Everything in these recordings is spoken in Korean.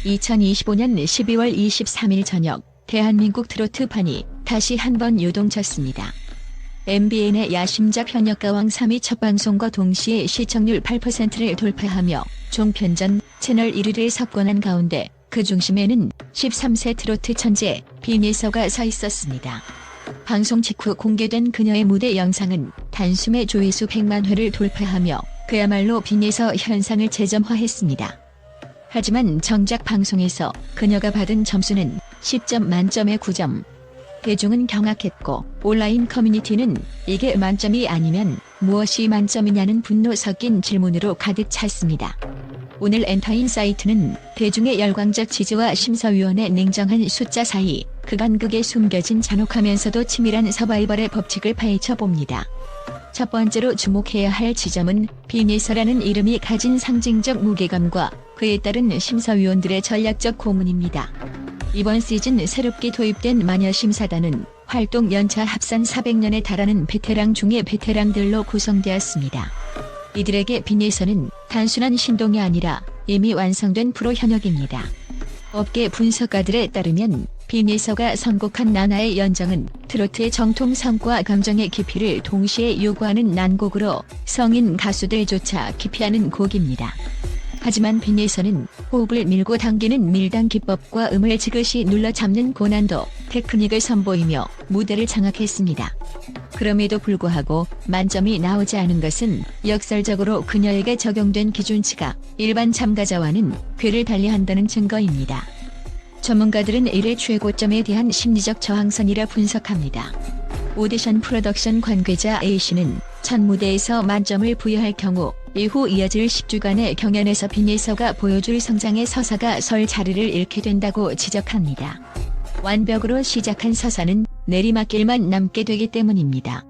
2025년 12월 23일 저녁 대한민국 트로트판이 다시 한번 요동쳤습니다. MBN의 야심작 현역가왕 3위 첫 방송과 동시에 시청률 8%를 돌파하며 종편전 채널 1위를 석권한 가운데 그 중심에는 13세 트로트 천재 빈예서가 서 있었습니다. 방송 직후 공개된 그녀의 무대 영상은 단숨에 조회수 100만 회를 돌파하며 그야말로 빈예서 현상을 재점화했습니다. 하지만 정작 방송에서 그녀가 받은 점수는 10점 만점에 9점. 대중은 경악했고 온라인 커뮤니티는 이게 만점이 아니면 무엇이 만점이냐는 분노 섞인 질문으로 가득 찼습니다. 오늘 엔터인 사이트는 대중의 열광적 지지와 심사위원의 냉정한 숫자 사이 그간 극에 숨겨진 잔혹하면서도 치밀한 서바이벌의 법칙을 파헤쳐 봅니다. 첫 번째로 주목해야 할 지점은 빈예서라는 이름이 가진 상징적 무게감과 그에 따른 심사위원들의 전략적 고문입니다. 이번 시즌 새롭게 도입된 마녀심사단은 활동 연차 합산 400년에 달하는 베테랑 중의 베테랑들로 구성되었습니다. 이들에게 빈예서는 단순한 신동이 아니라 이미 완성된 프로 현역입니다. 업계 분석가들에 따르면 빈예서가 선곡한 나나의 연정은 트로트의 정통성과 감정의 깊이를 동시에 요구하는 난곡으로 성인 가수들조차 기피하는 곡입니다. 하지만 빈예서는 호흡을 밀고 당기는 밀당 기법과 음을 지그시 눌러잡는 고난도 테크닉을 선보이며 무대를 장악했습니다. 그럼에도 불구하고 만점이 나오지 않은 것은 역설적으로 그녀에게 적용된 기준치가 일반 참가자와는 궤를 달리한다는 증거입니다. 전문가들은 이를 최고점에 대한 심리적 저항선이라 분석합니다. 오디션 프로덕션 관계자 A씨는 첫 무대에서 만점을 부여할 경우 이후 이어질 10주간의 경연에서 빈예서가 보여줄 성장의 서사가 설 자리를 잃게 된다고 지적합니다. 완벽으로 시작한 서사는 내리막길만 남게 되기 때문입니다.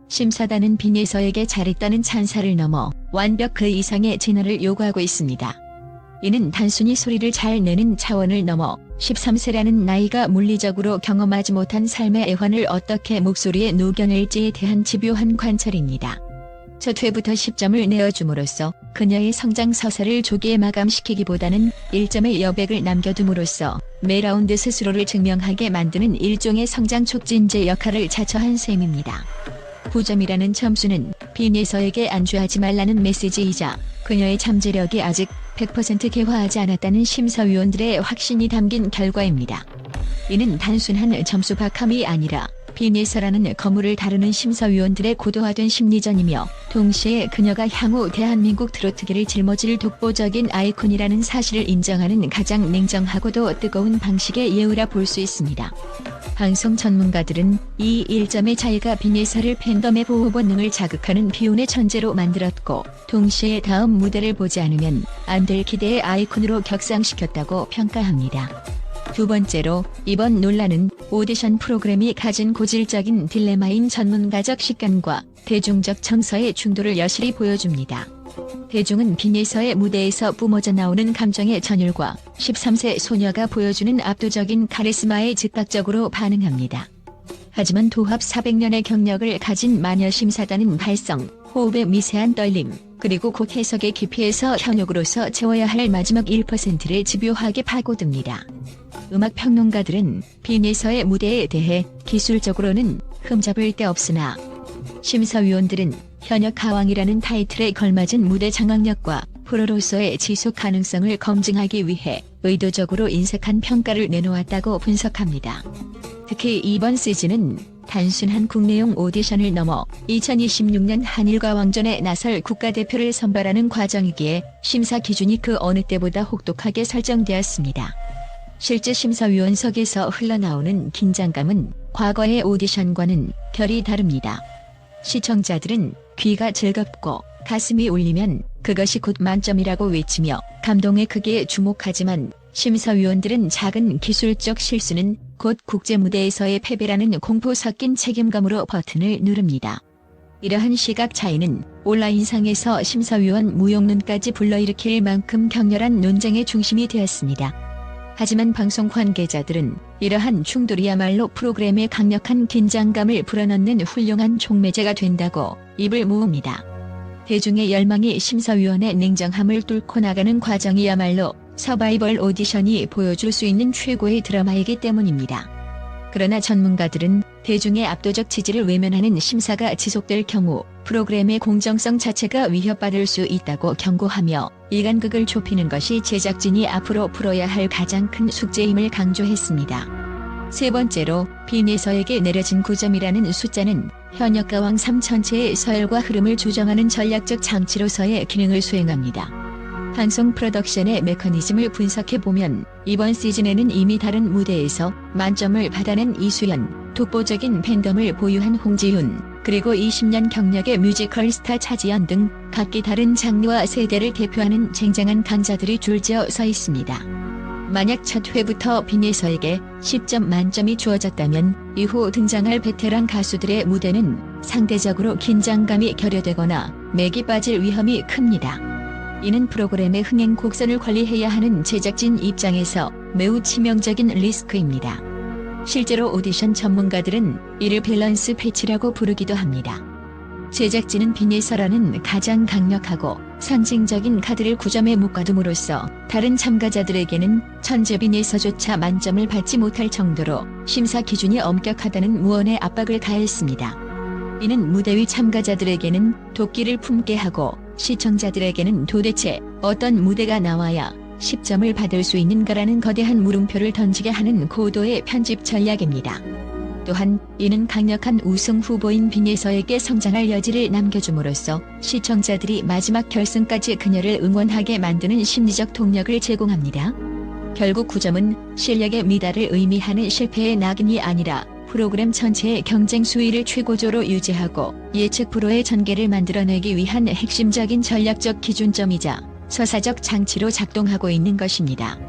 심사단은 빈예서에게 잘했다는 찬사를 넘어 완벽 그 이상의 진화를 요구하고 있습니다. 이는 단순히 소리를 잘 내는 차원을 넘어 13세라는 나이가 물리적으로 경험하지 못한 삶의 애환을 어떻게 목소리에 녹여낼지에 대한 집요한 관찰입니다. 첫 회부터 10점을 내어줌으로써 그녀의 성장 서사를 조기에 마감시키기보다는 1점의 여백을 남겨둠으로써 매 라운드 스스로를 증명하게 만드는 일종의 성장 촉진제 역할을 자처한 셈입니다. 9점이라는 점수는 빈예서에게 안주하지 말라는 메시지이자 그녀의 잠재력이 아직 100% 개화하지 않았다는 심사위원들의 확신이 담긴 결과입니다. 이는 단순한 점수 박함이 아니라 빈예서라는 거물을 다루는 심사위원들의 고도화된 심리전이며 동시에 그녀가 향후 대한민국 트로트계를 짊어질 독보적인 아이콘이라는 사실을 인정하는 가장 냉정하고도 뜨거운 방식의 예우라 볼 수 있습니다. 방송 전문가들은 이 1점의 차이가 빈예서를 팬덤의 보호 본능을 자극하는 비운의 천재로 만들었고 동시에 다음 무대를 보지 않으면 안 될 기대의 아이콘으로 격상시켰다고 평가합니다. 두 번째로 이번 논란은 오디션 프로그램이 가진 고질적인 딜레마인 전문가적 식견과 대중적 정서의 충돌을 여실히 보여줍니다. 대중은 빈예서의 무대에서 뿜어져 나오는 감정의 전율과 13세 소녀가 보여주는 압도적인 카리스마에 즉각적으로 반응합니다. 하지만 도합 400년의 경력을 가진 마녀심사단은 발성, 호흡의 미세한 떨림, 그리고 곡 해석의 깊이에서 현역으로서 채워야 할 마지막 1%를 집요하게 파고듭니다. 음악평론가들은 빈예서의 무대에 대해 기술적으로는 흠잡을 데 없으나 심사위원들은 현역 가왕이라는 타이틀에 걸맞은 무대 장악력과 프로로서의 지속 가능성을 검증하기 위해 의도적으로 인색한 평가를 내놓았다고 분석합니다. 특히 이번 시즌은 단순한 국내용 오디션을 넘어 2026년 한일가왕전에 나설 국가대표를 선발하는 과정이기에 심사 기준이 그 어느 때보다 혹독하게 설정되었습니다. 실제 심사위원석에서 흘러나오는 긴장감은 과거의 오디션과는 결이 다릅니다. 시청자들은 귀가 즐겁고 가슴이 울리면 그것이 곧 만점이라고 외치며 감동의 크기에 주목하지만 심사위원들은 작은 기술적 실수는 곧 국제무대에서의 패배라는 공포 섞인 책임감으로 버튼을 누릅니다. 이러한 시각 차이는 온라인상에서 심사위원 무용론까지 불러일으킬 만큼 격렬한 논쟁의 중심이 되었습니다. 하지만 방송 관계자들은 이러한 충돌이야말로 프로그램에 강력한 긴장감을 불어넣는 훌륭한 촉매제가 된다고 입을 모읍니다. 대중의 열망이 심사위원의 냉정함을 뚫고 나가는 과정이야말로 서바이벌 오디션이 보여줄 수 있는 최고의 드라마이기 때문입니다. 그러나 전문가들은 대중의 압도적 지지를 외면하는 심사가 지속될 경우 프로그램의 공정성 자체가 위협받을 수 있다고 경고하며 일간극을 좁히는 것이 제작진이 앞으로 풀어야 할 가장 큰 숙제임을 강조했습니다. 세 번째로 빈예서에게 내려진 9점이라는 숫자는 현역가왕 3 전체의 서열과 흐름을 조정하는 전략적 장치로서의 기능을 수행합니다. 방송 프로덕션의 메커니즘을 분석해보면 이번 시즌에는 이미 다른 무대에서 만점을 받아낸 이수연, 독보적인 팬덤을 보유한 홍지윤, 그리고 20년 경력의 뮤지컬 스타 차지연 등 각기 다른 장르와 세대를 대표하는 쟁쟁한 강자들이 줄지어 서 있습니다. 만약 첫 회부터 빈예서에게 10점 만점이 주어졌다면 이후 등장할 베테랑 가수들의 무대는 상대적으로 긴장감이 결여되거나 맥이 빠질 위험이 큽니다. 이는 프로그램의 흥행 곡선을 관리해야 하는 제작진 입장에서 매우 치명적인 리스크입니다. 실제로 오디션 전문가들은 이를 밸런스 패치라고 부르기도 합니다. 제작진은 빈예서라는 가장 강력하고 상징적인 카드를 9점에 묶어둠으로써 다른 참가자들에게는 천재 빈예서조차 만점을 받지 못할 정도로 심사 기준이 엄격하다는 무언의 압박을 가했습니다. 이는 무대 위 참가자들에게는 도끼를 품게 하고 시청자들에게는 도대체 어떤 무대가 나와야 10점을 받을 수 있는가라는 거대한 물음표를 던지게 하는 고도의 편집 전략입니다. 또한 이는 강력한 우승 후보인 빈예서에게 성장할 여지를 남겨줌으로써 시청자들이 마지막 결승까지 그녀를 응원하게 만드는 심리적 동력을 제공합니다. 결국 9점은 실력의 미달을 의미하는 실패의 낙인이 아니라 프로그램 전체의 경쟁 수위를 최고조로 유지하고 예측 프로의 전개를 만들어내기 위한 핵심적인 전략적 기준점이자 서사적 장치로 작동하고 있는 것입니다.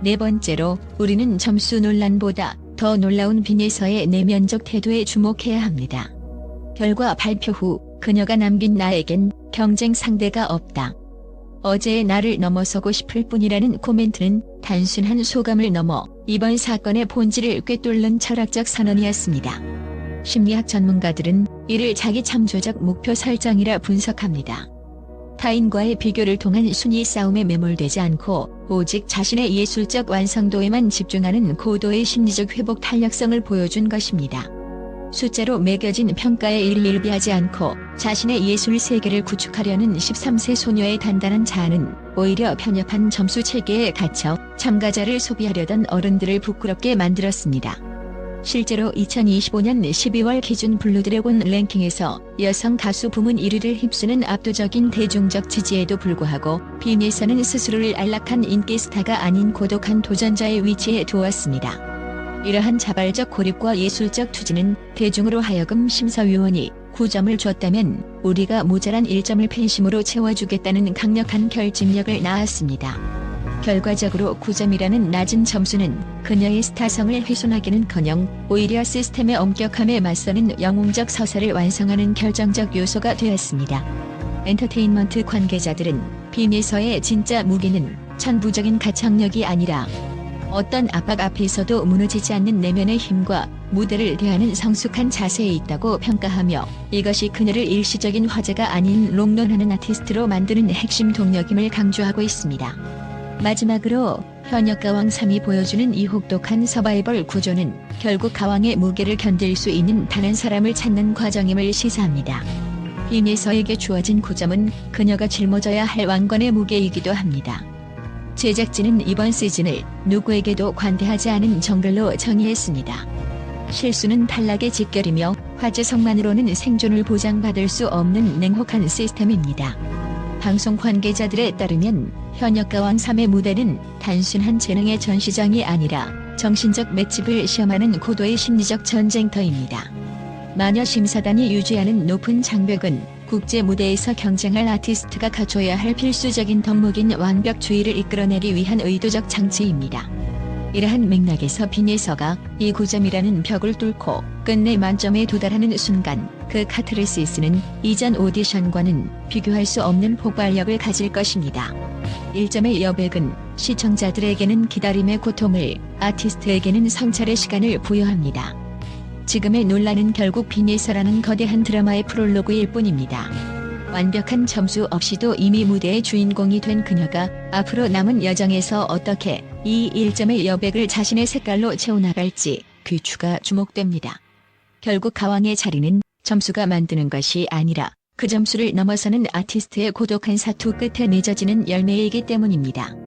네 번째로 우리는 점수 논란보다 더 놀라운 빈예서의 내면적 태도에 주목해야 합니다. 결과 발표 후 그녀가 남긴 나에겐 경쟁 상대가 없다. 어제의 나를 넘어서고 싶을 뿐이라는 코멘트는 단순한 소감을 넘어 이번 사건의 본질을 꿰뚫는 철학적 선언이었습니다. 심리학 전문가들은 이를 자기 창조적 목표 설정이라 분석합니다. 타인과의 비교를 통한 순위 싸움에 매몰되지 않고 오직 자신의 예술적 완성도에만 집중하는 고도의 심리적 회복 탄력성을 보여준 것입니다. 숫자로 매겨진 평가에 일일비하지 않고 자신의 예술 세계를 구축하려는 13세 소녀의 단단한 자아는 오히려 편협한 점수 체계에 갇혀 참가자를 소비하려던 어른들을 부끄럽게 만들었습니다. 실제로 2025년 12월 기준 블루드래곤 랭킹에서 여성 가수 부문 1위를 휩쓰는 압도적인 대중적 지지에도 불구하고 빈예서는 스스로를 안락한 인기 스타가 아닌 고독한 도전자의 위치에 두었습니다. 이러한 자발적 고립과 예술적 투지는 대중으로 하여금 심사위원이 9점을 줬다면 우리가 모자란 1점을 팬심으로 채워주겠다는 강력한 결집력을 낳았습니다. 결과적으로 9점이라는 낮은 점수는 그녀의 스타성을 훼손하기는커녕 오히려 시스템의 엄격함에 맞서는 영웅적 서사를 완성하는 결정적 요소가 되었습니다. 엔터테인먼트 관계자들은 빈예서의 진짜 무기는 천부적인 가창력이 아니라 어떤 압박 앞에서도 무너지지 않는 내면의 힘과 무대를 대하는 성숙한 자세에 있다고 평가하며 이것이 그녀를 일시적인 화제가 아닌 롱런하는 아티스트로 만드는 핵심 동력임을 강조하고 있습니다. 마지막으로 현역 가왕 3이 보여주는 이 혹독한 서바이벌 구조는 결국 가왕의 무게를 견딜 수 있는 다른 사람을 찾는 과정임을 시사합니다. 빈예서에게 주어진 9점은 그녀가 짊어져야 할 왕관의 무게이기도 합니다. 제작진은 이번 시즌을 누구에게도 관대하지 않은 정글로 정의했습니다. 실수는 탈락의 직결이며 화제성만으로는 생존을 보장받을 수 없는 냉혹한 시스템입니다. 방송 관계자들에 따르면 현역 가왕 3의 무대는 단순한 재능의 전시장이 아니라 정신적 맷집을 시험하는 고도의 심리적 전쟁터입니다. 마녀 심사단이 유지하는 높은 장벽은 국제 무대에서 경쟁할 아티스트가 갖춰야 할 필수적인 덕목인 완벽주의를 이끌어내기 위한 의도적 장치입니다. 이러한 맥락에서 빈예서가 이 9점이라는 벽을 뚫고 끝내 만점에 도달하는 순간 그 카타르시스는 이전 오디션과는 비교할 수 없는 폭발력을 가질 것입니다. 1점의 여백은 시청자들에게는 기다림의 고통을, 아티스트에게는 성찰의 시간을 부여합니다. 지금의 논란은 결국 빈예서라는 거대한 드라마의 프롤로그일 뿐입니다. 완벽한 점수 없이도 이미 무대의 주인공이 된 그녀가 앞으로 남은 여정에서 어떻게 이 1점의 여백을 자신의 색깔로 채워나갈지 귀추가 주목됩니다. 결국 가왕의 자리는 점수가 만드는 것이 아니라 그 점수를 넘어서는 아티스트의 고독한 사투 끝에 맺어지는 열매이기 때문입니다.